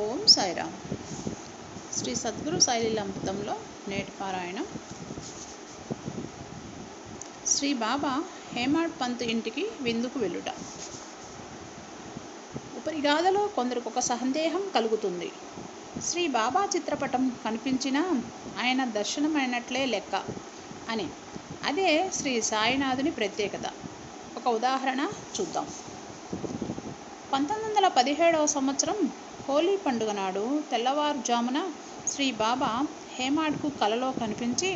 ఓం సాయిరామ్. శ్రీ సద్గురు సాయిలీలామృతంలో నేటి పారాయణం. శ్రీ బాబా హేమాడ్ పంత్ ఇంటికి విందుకు వెళ్ళుట. ఉపరిగాథలో కొందరికి ఒక సందేహం కలుగుతుంది. శ్రీ బాబా చిత్రపటం కనిపించినా ఆయన దర్శనమైనట్లే లెక్క అని. అదే శ్రీ సాయినాథుని ప్రత్యేకత. ఒక ఉదాహరణ చూద్దాం. 1917వ సంవత్సరం హోలీ పండుగ నాడు తెల్లవారుజామున శ్రీ బాబా హేమాడ్కు కలలో కనిపించి,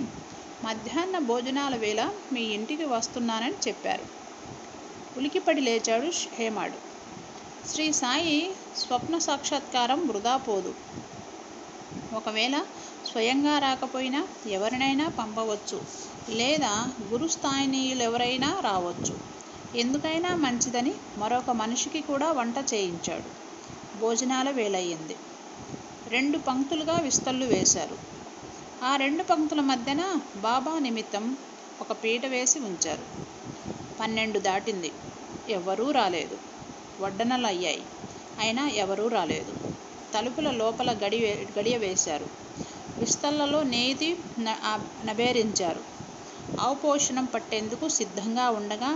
మధ్యాహ్న భోజనాల వేళ మీ ఇంటికి వస్తున్నానని చెప్పారు. ఉలికిపడి లేచాడు హేమాడ్. శ్రీ సాయి స్వప్న సాక్షాత్కారం వృధా పోదు. ఒకవేళ స్వయంగా రాకపోయినా ఎవరినైనా పంపవచ్చు, లేదా గురుస్థాయినీయులెవరైనా రావచ్చు. ఎందుకైనా మంచిదని మరొక మనిషికి కూడా వంట చేయించాడు. భోజనాల వేళయింది. 2 పంక్తులుగా విస్తళ్ళు వేశారు. ఆ 2 పంక్తుల మధ్యన బాబా నిమిత్తం ఒక పీట వేసి ఉంచారు. 12 దాటింది. ఎవరూ రాలేదు. వడ్డనలయ్యాయి. అయినా ఎవరూ రాలేదు. తలుపుల లోపల గడియ వేశారు. విస్తళ్లలో నేతి నబేరించారు. ఔపోషణం పట్టేందుకు సిద్ధంగా ఉండగా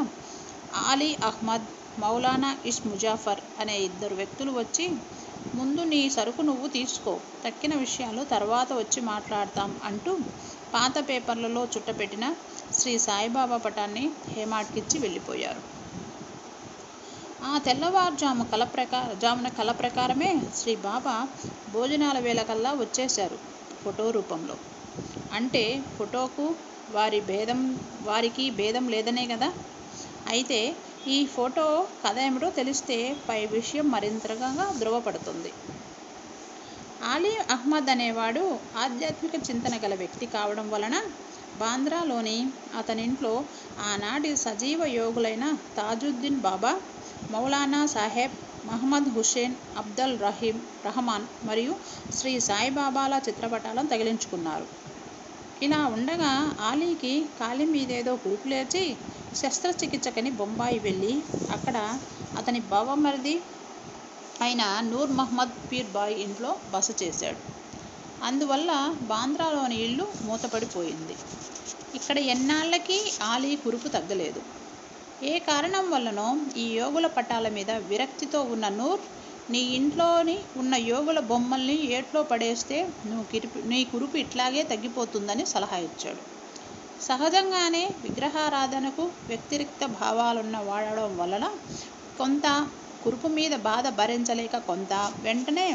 ఆలీ అహ్మద్, మౌలానా ఇష్ ముజాఫర్ అనే 2 వ్యక్తులు వచ్చి, ముందు నీ సరుకు నువ్వు తీసుకో, తక్కిన విషయాలు తర్వాత వచ్చి మాట్లాడతాం అంటూ పాత పేపర్లలో చుట్టపెట్టిన శ్రీ సాయిబాబా పటాన్ని హేమాడ్కిచ్చి వెళ్ళిపోయారు. ఆ తెల్లవారుజామున కల ప్రకారమే శ్రీ బాబా భోజనాల వేళకల్లా వచ్చేశారు, ఫోటో రూపంలో. అంటే ఫోటోకు వారికి భేదం లేదనే కదా. అయితే ఈ ఫోటో కథ ఏమిటో తెలిస్తే పై విషయం మరింతగా ధృవపడుతుంది. ఆలీ అహ్మద్ అనేవాడు ఆధ్యాత్మిక చింతన గల వ్యక్తి కావడం వలన బాంద్రాలోని అతనింట్లో ఆనాటి సజీవ యోగులైన తాజుద్దీన్ బాబా, మౌలానా సాహెబ్, మహమ్మద్ హుస్సేన్, అబ్దుల్ రహమాన్ మరియు శ్రీ సాయిబాబాల చిత్రపటాలను తగిలించుకున్నారు. ఇలా ఉండగా ఆలీకి కాలి మీదేదో కురుపు లేచి శస్త్రచికిత్సకని బొంబాయి వెళ్ళి అక్కడ అతని బావమరిది అయిన నూర్ మహమ్మద్ పీర్ బాయ్ ఇంట్లో బస చేశాడు. అందువల్ల బాంద్రాలోని ఇల్లు మూతపడిపోయింది. ఇక్కడ ఎన్నాళ్ళకి ఆలీ కురుపు తగ్గలేదు. ఏ కారణం వల్లనో ఈ యోగుల పటాల మీద విరక్తితో ఉన్న నూర్, నీ ఇంట్లోని ఉన్న యోగుల బొమ్మల్ని ఏట్లో పడేస్తే నీ కురుపు ఇట్లాగే తగ్గిపోతుందని సలహా ఇచ్చాడు. సహజంగానే విగ్రహారాధనకు వ్యతిరిక్త భావాలున్న వాడడం వలన కొంత, కురుపు మీద బాధ భరించలేక కొంత, వెంటనే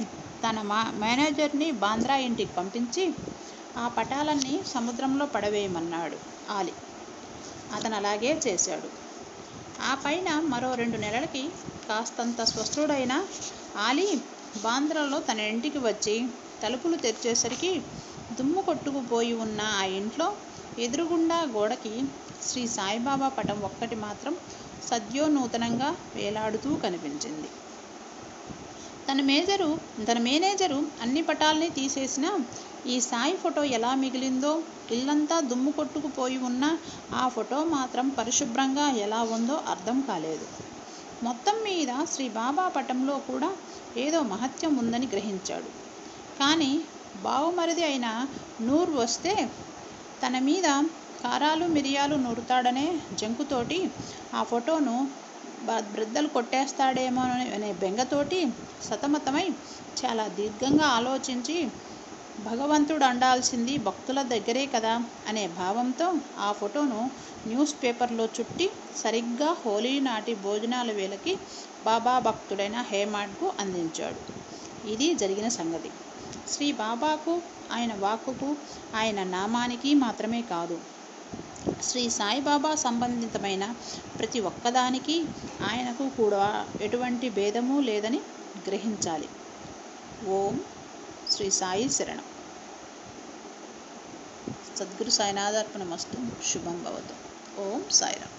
తన మేనేజర్ని బాంద్రా ఇంటికి పంపించి ఆ పటాలన్నీ సముద్రంలో పడవేయమన్నాడు ఆలీ. అతను అలాగే చేశాడు. ఆ పైన మరో 2 నెలలకి కాస్తంత స్వస్థుడైన ఆలీ బాంద్రాలో తన ఇంటికి వచ్చి తలుపులు తెరిచేసరికి దుమ్ము కొట్టుకుపోయి ఉన్న ఆ ఇంట్లో ఎదురుగుండా గోడకి శ్రీ సాయిబాబా పటం ఒక్కటి మాత్రం సద్యోనూతనంగా వేలాడుతూ కనిపించింది. తన మేనేజరు అన్ని పటాల్ని తీసేసినా ఈ సాయి ఫోటో ఎలా మిగిలిందో, ఇల్లంతా దుమ్ము కొట్టుకుపోయి ఉన్న ఆ ఫోటో మాత్రం పరిశుభ్రంగా ఎలా ఉందో అర్థం కాలేదు. మొత్తం మీద శ్రీ బాబా పటంలో కూడా ఏదో మహత్యం ఉందని గ్రహించాడు. కానీ బావమరిది అయిన నూర్ వస్తే తన మీద కారాలు మిరియాలు నూరుతాడనే జంకుతోటి ఆ ఫోటోను బ్రద్దలు కొట్టేస్తాడేమో అనే బెంగతోటి సతమతమై చాలా దీర్ఘంగా ఆలోచించి, భగవంతుడు అండాల్సింది భక్తుల దగ్గరే కదా అనే భావంతో ఆ ఫోటోను న్యూస్ పేపర్లో చుట్టి సరిగ్గా హోలీ నాటి భోజనాల వేళకి బాబా భక్తుడైన హేమాడ్కు అందించాడు. ఇది జరిగిన సంగతి. శ్రీ బాబాకు, ఆయన వాక్కుకు, ఆయన నామానికి మాత్రమే కాదు, శ్రీ సాయిబాబా సంబంధితమైన ప్రతి ఒక్కదానికి ఆయనకు కూడా ఎటువంటి భేదమూ లేదని గ్రహించాలి. ఓం శ్రీ సాయి శరణం. సద్గురు సాయినాథార్పణమస్తు. శుభం భవతు. ఓం సాయిరామ్.